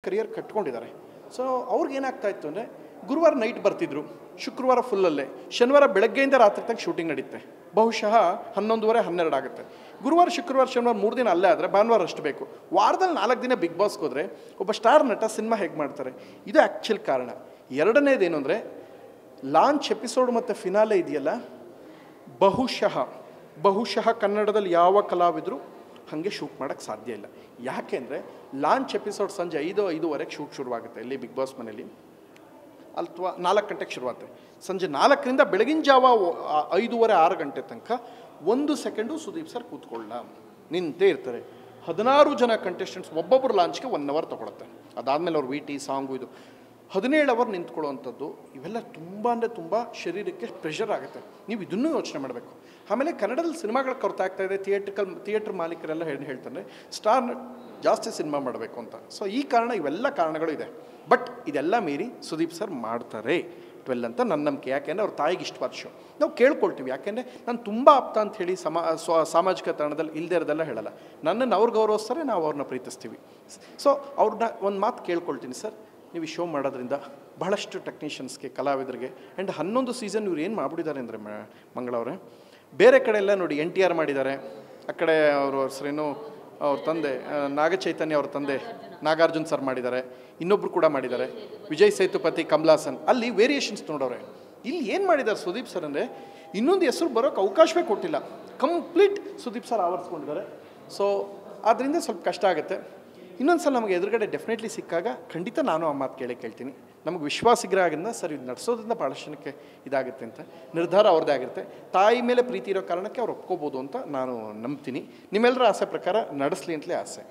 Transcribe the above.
Career ಕಟ್ಕೊಂಡಿದ್ದಾರೆ. So ಅವ್ರಿಗೆ ಏನಾಗ್ತಾ ಇತ್ತು ಅಂದರೆ ಗುರುವಾರ ನೈಟ್ ಬರ್ತಿದ್ರು, ಶುಕ್ರವಾರ ಫುಲ್ಲಲ್ಲೇ, ಶನಿವಾರ ಬೆಳಗ್ಗೆಯಿಂದ ರಾತ್ರಿ ತನಕ ಶೂಟಿಂಗ್ ನಡೀತೆ. ಬಹುಶಃ 11:30 12 ಆಗುತ್ತೆ. ಗುರುವಾರ ಶುಕ್ರವಾರ ಶನಿವಾರ 3 ದಿನ ಅಲ್ಲೇ ಆದರೆ ಭಾನುವಾರ ಅಷ್ಟು ಬೇಕು. ವಾರದಲ್ಲಿ 4 ದಿನ ಬಿಗ್ ಬಾಸ್ಗೆ ಹೋದರೆ ಒಬ್ಬ ಸ್ಟಾರ್ ನಟ ಸಿನಿಮಾ ಹೇಗೆ ಮಾಡ್ತಾರೆ? ಇದು ಆ್ಯಕ್ಚುಲ್ ಕಾರಣ. ಎರಡನೇದೇನು ಅಂದರೆ ಲಾಂಚ್ ಎಪಿಸೋಡ್ ಮತ್ತು ಫಿನಾಲೆ ಇದೆಯಲ್ಲ, ಬಹುಶಃ ಕನ್ನಡದಲ್ಲಿ ಯಾವ ಕಲಾವಿದರು ಹಾಗೆ ಶೂಟ್ ಮಾಡೋಕ್ಕೆ ಸಾಧ್ಯ ಇಲ್ಲ. ಯಾಕೆ ಅಂದರೆ ಲಾಂಚ್ ಎಪಿಸೋಡ್ ಸಂಜೆ 5-5:30 ಶೂಟ್ ಶುರುವಾಗುತ್ತೆ ಇಲ್ಲಿ ಬಿಗ್ ಬಾಸ್ ಮನೇಲಿ, ಅಥವಾ 4 ಗಂಟೆಗೆ ಶುರುವಾಗುತ್ತೆ. ಸಂಜೆ 4ರಿಂದ ಬೆಳಗಿನ ಜಾವ 5:30-6 ಗಂಟೆ ತನಕ 1 ಸೆಕೆಂಡು ಸುದೀಪ್ ಸರ್ ಕೂತ್ಕೊಳ್ಳ ನಿಂತೇ ಇರ್ತಾರೆ. 16 ಜನ ಕಂಟೆಸ್ಟೆಂಟ್ಸ್ ಒಬ್ಬೊಬ್ಬರು ಲಾಂಚ್ಗೆ 1 ಅವರ್ ತೊಗೊಳುತ್ತೆ. ಅದಾದಮೇಲೆ ಅವ್ರು ವಿ ಟಿ ಸಾಂಗು ಇದು 17 ಅವರ್ ನಿಂತ್ಕೊಳ್ಳುವಂಥದ್ದು. ಇವೆಲ್ಲ ತುಂಬ ಅಂದರೆ ತುಂಬ ಶರೀರಕ್ಕೆ ಪ್ರೆಷರ್ ಆಗುತ್ತೆ. ನೀವು ಇದನ್ನೂ ಯೋಚನೆ ಮಾಡಬೇಕು. ಆಮೇಲೆ ಕನ್ನಡದಲ್ಲಿ ಸಿನಿಮಾಗಳು ಕೊರತೆ ಆಗ್ತಾ ಇದೆ. ಥಿಯೇಟ್ರ್ ಮಾಲೀಕರೆಲ್ಲ ಹೇಳ್ತಾರೆ ಸ್ಟಾರ್ ಜಾಸ್ತಿ ಸಿನಿಮಾ ಮಾಡಬೇಕು ಅಂತ. ಸೊ ಈ ಕಾರಣ ಇವೆಲ್ಲ ಕಾರಣಗಳು ಇದೆ. ಬಟ್ ಇದೆಲ್ಲ ಮೀರಿ ಸುದೀಪ್ ಸರ್ ಮಾಡ್ತಾರೆ 12 ಅಂತ ನನ್ನ ನಂಬಿಕೆ. ಯಾಕೆಂದರೆ ಅವ್ರ ತಾಯಿಗೆ ಇಷ್ಟವಾದ ಶೋ ನಾವು ಕೇಳ್ಕೊಳ್ತೀವಿ. ಯಾಕೆಂದರೆ ನಾನು ತುಂಬ ಆಪ್ತ ಅಂತ ಹೇಳಿ ಸಾಮಾಜಿಕ ತಾಣದಲ್ಲಿ ಇಲ್ಲದೇ ಇರೋದೆಲ್ಲ ಹೇಳಲ್ಲ. ನನ್ನನ್ನು ಅವ್ರು ಗೌರವಿಸ್ತಾರೆ, ನಾವು ಅವ್ರನ್ನ ಪ್ರೀತಿಸ್ತೀವಿ. ಸೊ ಅವ್ರನ್ನ ಒಂದು ಮಾತು ಕೇಳ್ಕೊಳ್ತೀನಿ, ಸರ್ ನೀವು ಈ ಶೋ ಮಾಡೋದ್ರಿಂದ ಬಹಳಷ್ಟು ಟೆಕ್ನಿಷಿಯನ್ಸ್ಗೆ, ಕಲಾವಿದರಿಗೆ ಆ್ಯಂಡ್ 11 ಸೀಸನ್ ಇವ್ರು ಏನು ಮಾಡಿಬಿಟ್ಟಿದ್ದಾರೆ ಅಂದರೆ ಮಂಗಳವ್ರೆ, ಬೇರೆ ಕಡೆ ಎಲ್ಲ ನೋಡಿ NTR ಮಾಡಿದ್ದಾರೆ, ಆ ಕಡೆ ಅವ್ರ ಹೆಸರೇನು ಅವ್ರ ತಂದೆ ನಾಗಚೈತನ್ಯ ಅವ್ರ ತಂದೆ ನಾಗಾರ್ಜುನ್ ಸರ್ ಮಾಡಿದ್ದಾರೆ, ಇನ್ನೊಬ್ರು ಕೂಡ ಮಾಡಿದ್ದಾರೆ, ವಿಜಯ್ ಸೇತುಪತಿ, ಕಮಲಾಸನ್, ಅಲ್ಲಿ ವೇರಿಯೇಷನ್ಸ್ ನೋಡೋರೆ. ಇಲ್ಲಿ ಏನು ಮಾಡಿದ್ದಾರೆ ಸುದೀಪ್ ಸರ್ ಅಂದರೆ ಇನ್ನೊಂದು ಹೆಸರು ಬರೋಕ್ಕೆ ಅವಕಾಶವೇ ಕೊಟ್ಟಿಲ್ಲ. ಕಂಪ್ಲೀಟ್ ಸುದೀಪ್ ಸರ್ ಆವರಿಸ್ಕೊಂಡಿದ್ದಾರೆ. ಸೊ ಆದ್ದರಿಂದ ಸ್ವಲ್ಪ ಕಷ್ಟ ಆಗುತ್ತೆ. ಇನ್ನೊಂದು ಸಲ ನಮಗೆ ಎದುರುಗಡೆ ಡೆಫಿನೆಟ್ಲಿ ಸಿಕ್ಕಾಗ ಖಂಡಿತ ನಾನು ಆ ಮಾತು ಕೇಳ್ತೀನಿ. ನಮಗೆ ವಿಶ್ವಾಸಿಗ್ರ ಆಗಿಂದ ಸರ್ ಇದು ನಡೆಸೋದ್ರಿಂದ ಭಾಳಷ್ಟು ಜನಕ್ಕೆ ಇದಾಗುತ್ತೆ ಅಂತ ನಿರ್ಧಾರ ಅವ್ರದ್ದೇ ಆಗಿರುತ್ತೆ. ತಾಯಿ ಮೇಲೆ ಪ್ರೀತಿ ಇರೋ ಕಾರಣಕ್ಕೆ ಅವ್ರು ಒಪ್ಕೋಬೋದು ಅಂತ ನಾನು ನಂಬ್ತೀನಿ. ನಿಮ್ಮೆಲ್ಲರ ಆಸೆ ಪ್ರಕಾರ ನಡೆಸಲಿ ಅಂತಲೇ ಆಸೆ.